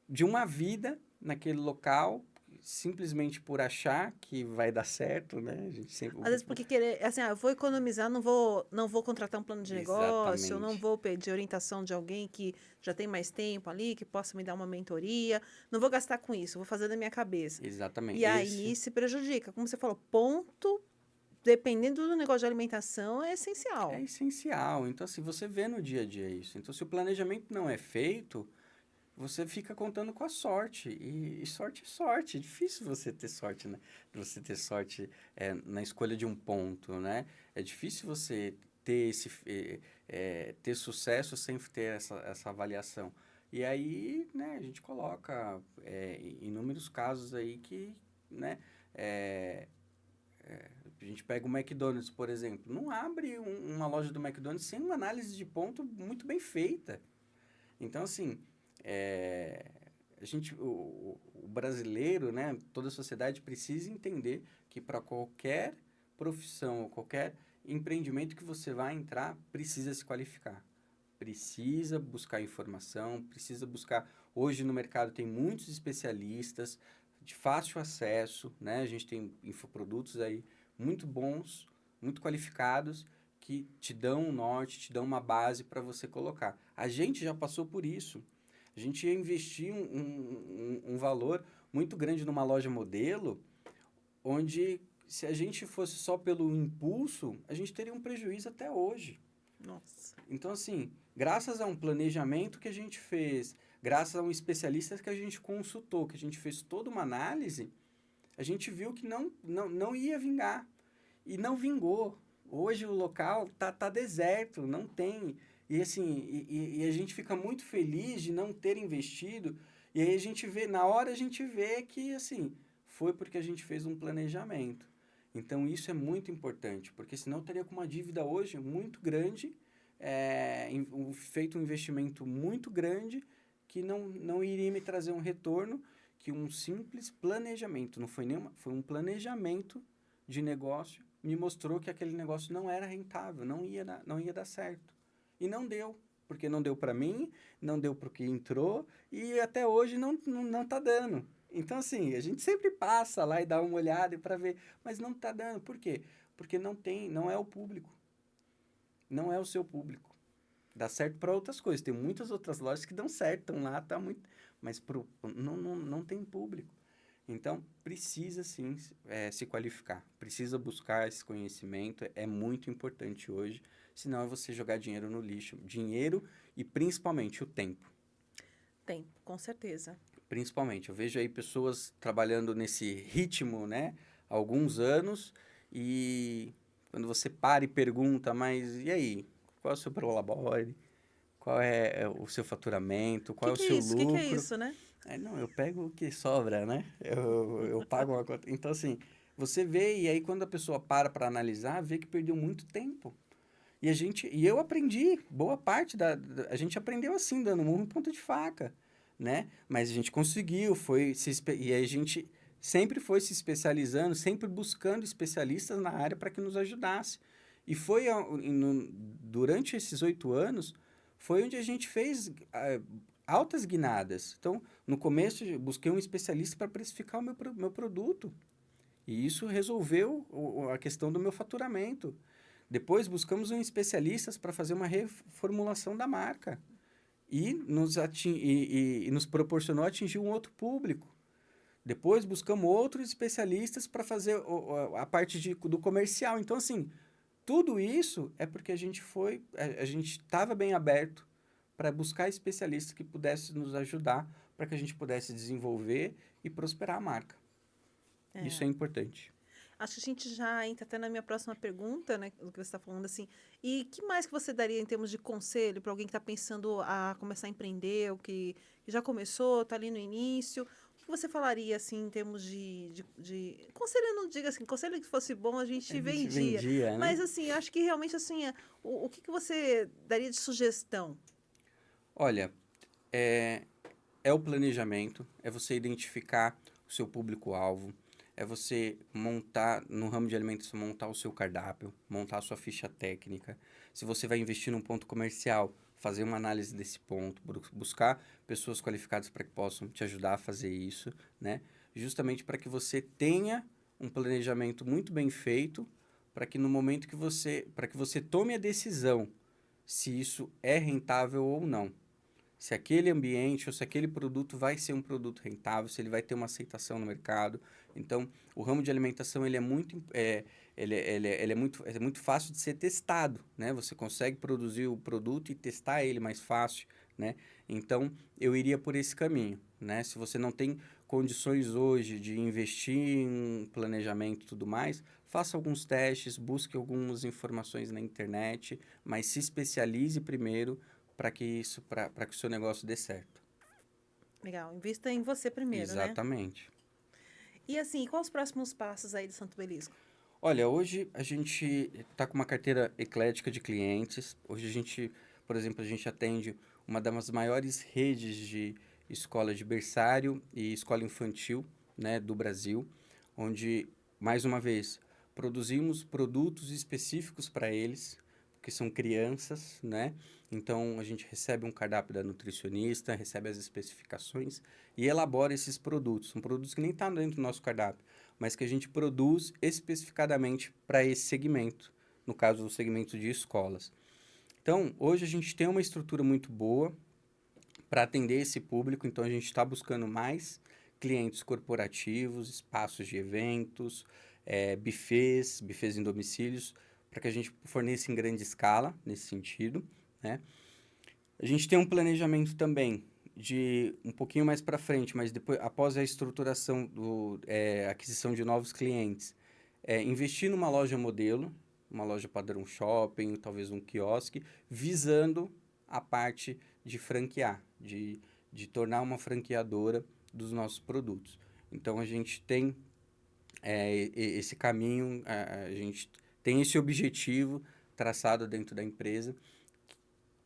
de uma vida naquele local, simplesmente por achar que vai dar certo, né? A gente sempre... Às vezes porque querer, assim, eu vou economizar, não vou contratar um plano de negócio, eu não Exatamente. vou pedir orientação de alguém que já tem mais tempo ali, que possa me dar uma mentoria, não vou gastar com isso, vou fazer da minha cabeça. Exatamente. E aí se prejudica. Como você falou, ponto, dependendo do negócio de alimentação, é É essencial. essencial. Então, assim, você vê no dia a dia isso. Então, se o planejamento não é feito, você fica contando com a sorte. E sorte é sorte. É difícil você ter sorte, né? Você ter sorte na escolha de um ponto, né? É difícil você ter sucesso sem ter essa avaliação. E aí, né, a gente coloca inúmeros casos aí que, né, é, a gente pega o McDonald's, por exemplo. Não abre uma loja do McDonald's sem uma análise de ponto muito bem feita. Então, assim, é, o brasileiro, né, toda a sociedade precisa entender que para qualquer profissão ou qualquer empreendimento que você vai entrar, precisa se qualificar. Precisa buscar informação, precisa buscar... Hoje no mercado tem muitos especialistas de fácil acesso, né? A gente tem infoprodutos aí muito bons, muito qualificados, que te dão um norte, te dão uma base para você colocar. A gente já passou por isso. A gente ia investir um valor muito grande numa loja modelo, onde se a gente fosse só pelo impulso, a gente teria um prejuízo até hoje. Nossa. Então, assim, graças a um planejamento que a gente fez, graças a um especialista que a gente consultou, que a gente fez toda uma análise, a gente viu que não ia vingar. E não vingou. Hoje o local tá deserto, não tem. E assim, e a gente fica muito feliz de não ter investido. E aí a gente vê, na hora a gente vê que, assim, foi porque a gente fez um planejamento. Então isso é muito importante, porque senão eu estaria com uma dívida hoje muito grande, feito um investimento muito grande, que não iria me trazer um retorno, que um simples planejamento, não foi nenhuma, foi um planejamento de negócio, me mostrou que aquele negócio não era rentável, não ia dar certo. E não deu, porque não deu para mim, não deu para o que entrou, e até hoje não tá dando. Então, assim, a gente sempre passa lá e dá uma olhada para ver, mas não tá dando. Por quê? Porque não é o público. Não é o seu público. Dá certo para outras coisas. Tem muitas outras lojas que dão certo, estão lá, tá muito. Mas não tem público. Então, precisa sim se qualificar. Precisa buscar esse conhecimento. É muito importante hoje. Senão é você jogar dinheiro no lixo. Dinheiro e principalmente o tempo. Tempo, com certeza. Principalmente. Eu vejo aí pessoas trabalhando nesse ritmo, né? Há alguns anos. E quando você para e pergunta, mas e aí? Qual é o seu prolabore? Qual é o seu faturamento? O Qual é o que é seu isso? O que é lucro? isso, né? Não, eu pego o que sobra, né? Eu pago uma conta. Então, assim, você vê, e aí quando a pessoa para analisar, vê que perdeu muito tempo. E eu aprendi, boa parte a gente aprendeu assim, dando murro em ponta de faca, né? Mas a gente conseguiu, e aí a gente sempre foi se especializando, sempre buscando especialistas na área para que nos ajudasse. E durante esses 8 anos, foi onde a gente fez altas guinadas. Então, no começo, eu busquei um especialista para precificar o meu produto. E isso resolveu a questão do meu faturamento. Depois, buscamos um especialista para fazer uma reformulação da marca. E nos proporcionou atingir um outro público. Depois, buscamos outros especialistas para fazer a parte do comercial. Então, assim, tudo isso é porque a gente estava bem aberto para buscar especialistas que pudessem nos ajudar para que a gente pudesse desenvolver e prosperar a marca. Isso É. é importante. Acho que a gente já entra até na minha próxima pergunta, né? O que você está falando assim. E que mais que você daria em termos de conselho para alguém que está pensando a começar a empreender, ou que já começou, está ali no início? O que você falaria, assim, em termos de... Conselho, eu não digo assim, conselho que fosse bom, a A gente gente vendia. vendia, né? Mas, assim, acho que realmente, assim, o que você daria de sugestão? Olha, é, é o planejamento, é você identificar o seu público-alvo, é você montar, no ramo de alimentos, montar o seu cardápio, montar a sua ficha técnica. Se você vai investir num ponto comercial, fazer uma análise desse ponto, buscar pessoas qualificadas para que possam te ajudar a fazer isso, né? Justamente para que você tenha um planejamento muito bem feito, para que no momento para que você tome a decisão se isso é rentável ou não, se aquele ambiente ou se aquele produto vai ser um produto rentável, se ele vai ter uma aceitação no mercado. Então, o ramo de alimentação ele é muito fácil de ser testado, né? Você consegue produzir o produto e testar ele mais fácil, né? Então, eu iria por esse caminho, né? Se você não tem condições hoje de investir em um planejamento e tudo mais, faça alguns testes, busque algumas informações na internet, mas se especialize primeiro para que o seu negócio dê certo. Legal, invista em você primeiro, né? Exatamente. E, assim, quais os próximos passos aí do Santo Belisco? Olha, hoje a gente está com uma carteira eclética de clientes. Hoje a gente, por exemplo, a gente atende uma das maiores redes de escola de berçário e escola infantil, né, do Brasil, onde, mais uma vez, produzimos produtos específicos para eles, que são crianças, né? Então a gente recebe um cardápio da nutricionista, recebe as especificações e elabora esses produtos. São produtos que nem estão dentro do nosso cardápio, mas que a gente produz especificadamente para esse segmento, no caso do segmento de escolas. Então, hoje a gente tem uma estrutura muito boa para atender esse público, então a gente está buscando mais clientes corporativos, espaços de eventos, bufês em domicílios, para que a gente forneça em grande escala, nesse sentido, né? A gente tem um planejamento também de um pouquinho mais para frente, mas depois, após a estruturação aquisição de novos clientes, investir numa loja modelo, uma loja padrão shopping, talvez um quiosque, visando a parte de franquear, de tornar uma franqueadora dos nossos produtos. Então, a gente tem esse caminho, a gente tem esse objetivo traçado dentro da empresa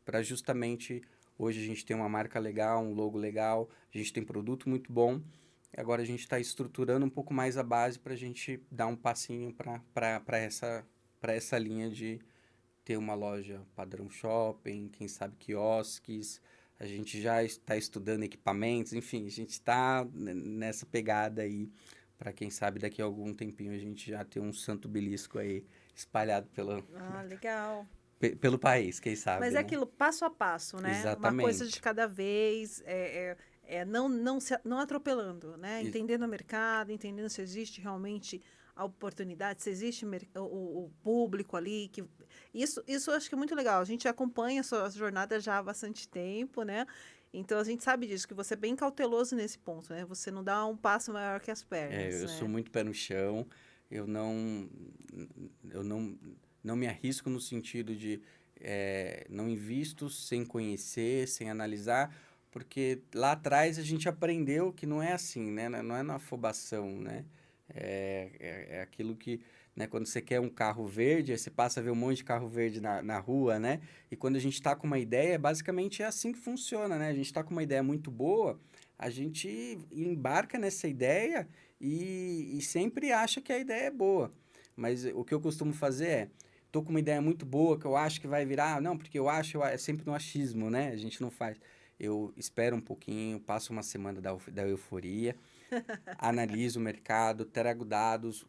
para justamente hoje a gente tem uma marca legal, um logo legal, a gente tem produto muito bom. Agora a gente está estruturando um pouco mais a base para a gente dar um passinho para essa linha de ter uma loja padrão shopping, quem sabe quiosques. A gente já está estudando equipamentos, enfim, a gente está nessa pegada aí para quem sabe daqui a algum tempinho a gente já ter um santo belisco aí espalhado Legal. pelo país, quem Mas sabe, é né? aquilo, passo a passo, né? Uma coisa de Exatamente. cada vez, não atropelando, né? E- Entendendo o mercado, entendendo se existe realmente a oportunidade, se existe o público ali. Isso eu acho que é muito legal. A gente acompanha a sua jornada já há bastante tempo, né? Então a gente sabe disso, que você é bem cauteloso nesse ponto, né? Você não dá um passo maior que as pernas, eu sou né? muito pé no chão, eu não, eu não me arrisco no sentido de não invisto sem conhecer, sem analisar, porque lá atrás a gente aprendeu que não é assim, né? Não é na afobação, né? É aquilo que, né? Quando você quer um carro verde, aí você passa a ver um monte de carro verde na rua, né? E quando a gente está com uma ideia, basicamente é assim que funciona, né? A gente está com uma ideia muito boa, a gente embarca nessa ideia e sempre acha que a ideia é boa. Mas o que eu costumo fazer tô com uma ideia muito boa que eu acho que vai virar, não, porque é sempre no achismo, né? A gente não faz. Eu espero um pouquinho, passo uma semana da euforia, analiso o mercado, trago dados,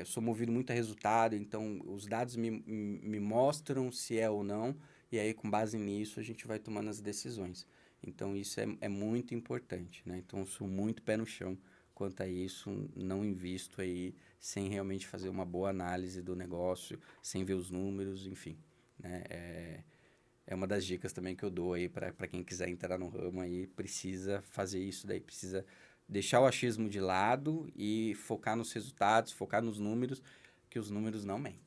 sou movido muito a resultado, então os dados me mostram se é ou não, e aí com base nisso a gente vai tomando as decisões. Então isso é muito importante, né? Então eu sou muito pé no chão quanto a isso, não invisto aí sem realmente fazer uma boa análise do negócio, sem ver os números, enfim, né? É uma das dicas também que eu dou aí para quem quiser entrar no ramo aí, precisa fazer isso daí, precisa deixar o achismo de lado e focar nos resultados, focar nos números, que os números não mentem.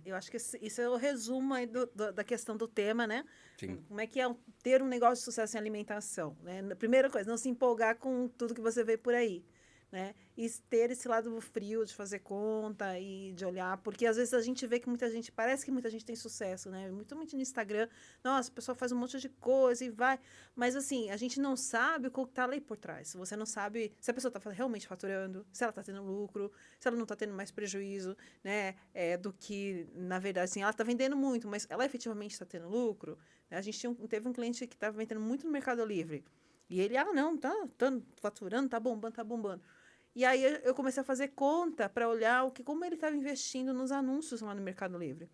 Eu acho que isso é o resumo aí da questão do tema, né? Sim, Como é que é ter um negócio de sucesso em alimentação, né? Primeira coisa, não se empolgar com tudo que você vê por aí, né? E ter esse lado frio de fazer conta e de olhar, porque às vezes a gente vê que muita gente, parece que muita gente tem sucesso, né? Muito no Instagram, nossa, a pessoa faz um monte de coisa e vai, mas assim, a gente não sabe o que está ali por trás. Você não sabe se a pessoa está realmente faturando, se ela está tendo lucro, se ela não está tendo mais prejuízo, né? Do que, na verdade, assim, ela está vendendo muito, mas ela efetivamente está tendo lucro. Né? A gente teve um cliente que estava vendendo muito no Mercado Livre. E ele, não, tá faturando, tá bombando, tá bombando. E aí eu comecei a fazer conta para olhar como ele estava investindo nos anúncios lá no Mercado Livre.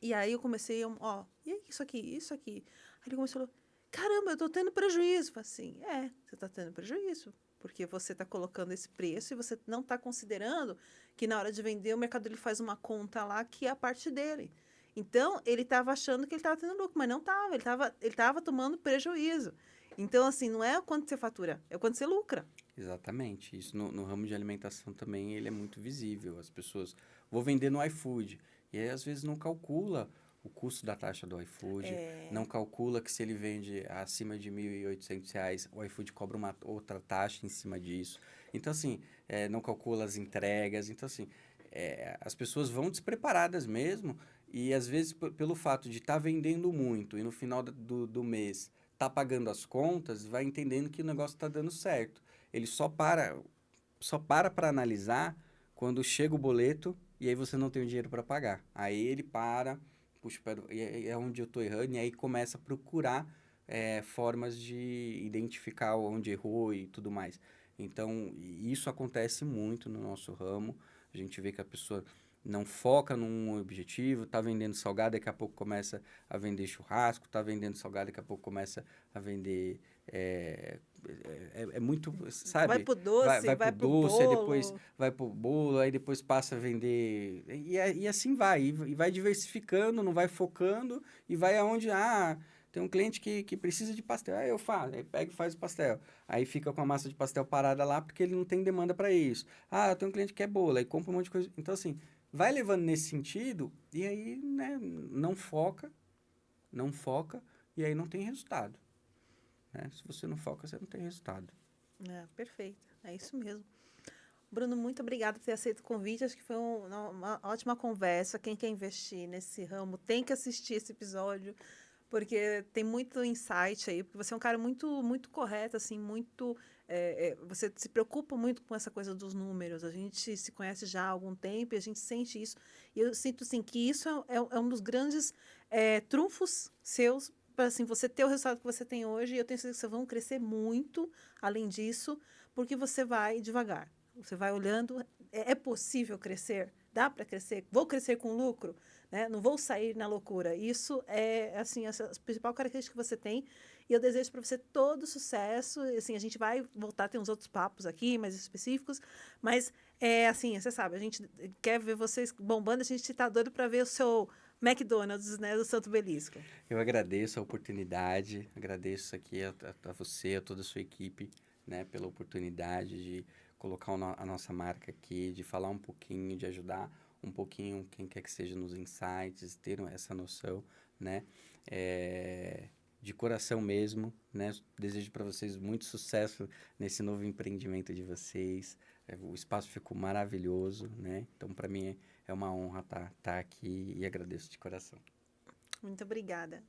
E aí eu comecei, e aí, isso aqui, isso aqui. Aí ele começou a falar, caramba, eu estou tendo prejuízo. Eu falei assim, você está tendo prejuízo, porque você está colocando esse preço e você não está considerando que na hora de vender o mercado ele faz uma conta lá que é a parte dele. Então, ele estava achando que ele estava tendo lucro, mas não estava, ele tava tomando prejuízo. Então, assim, não é o quanto você fatura, é o quanto você lucra. exatamente. Isso no ramo de alimentação também ele é muito visível. As pessoas, vou vender no iFood, e aí às vezes não calcula o custo da taxa do iFood, não calcula que se ele vende acima de R$ 1.800, o iFood cobra uma outra taxa em cima disso. Então, assim, não calcula as entregas. Então, assim, as pessoas vão despreparadas mesmo e, às vezes, pelo fato de estar vendendo muito e no final do mês tá pagando as contas, vai entendendo que o negócio está dando certo. Ele só para analisar quando chega o boleto e aí você não tem o dinheiro para pagar. Aí ele para, puxa, pera, é onde eu estou errando, e aí começa a procurar formas de identificar onde errou e tudo mais. Então, isso acontece muito no nosso ramo. A gente vê que a pessoa não foca num objetivo, tá vendendo salgado, daqui a pouco começa a vender churrasco, tá vendendo salgado, daqui a pouco começa a vender... É muito, Vai sabe? pro Vai, doce, vai pro vai pro doce, aí depois bolo. vai pro bolo, aí depois passa a vender... E assim vai, e vai diversificando, não vai focando, e vai aonde, tem um cliente que precisa de pastel, aí eu faço, aí pega e faz o pastel. Aí fica com a massa de pastel parada lá, porque ele não tem demanda para isso. Eu tenho um cliente que quer bolo, aí compra um monte de coisa. Então, assim, vai levando nesse sentido, e aí, né, não foca, e aí não tem resultado, né? Se você não foca, você não tem resultado. Perfeito. É isso mesmo. Bruno, muito obrigada por ter aceito o convite. Acho que foi uma ótima conversa. Quem quer investir nesse ramo tem que assistir esse episódio, porque tem muito insight aí. Porque você é um cara muito, muito correto, assim, muito. Você se preocupa muito com essa coisa dos números. A gente se conhece já há algum tempo e a gente sente isso. E eu sinto, assim, que isso é um dos grandes trunfos seus para, assim, você ter o resultado que você tem hoje. E eu tenho certeza que vocês vão crescer muito, além disso, porque você vai devagar. Você vai olhando, é possível crescer? Dá para crescer? Vou crescer com lucro? Né? Não vou sair na loucura. Isso é assim, a principal característica que você tem. E eu desejo para você todo sucesso. Assim, a gente vai voltar a ter uns outros papos aqui, mais específicos. Mas, assim, você sabe, a gente quer ver vocês bombando, a gente está doido para ver o seu McDonald's, né, do Santo Belisco. Eu agradeço a oportunidade, agradeço aqui a você, a toda a sua equipe, né, pela oportunidade de colocar a nossa marca aqui, de falar um pouquinho, de ajudar um pouquinho quem quer que seja nos insights, ter essa noção, né, de coração mesmo, né, desejo para vocês muito sucesso nesse novo empreendimento de vocês, o espaço ficou maravilhoso, né, então para mim é uma honra estar aqui e agradeço de coração. Muito obrigada.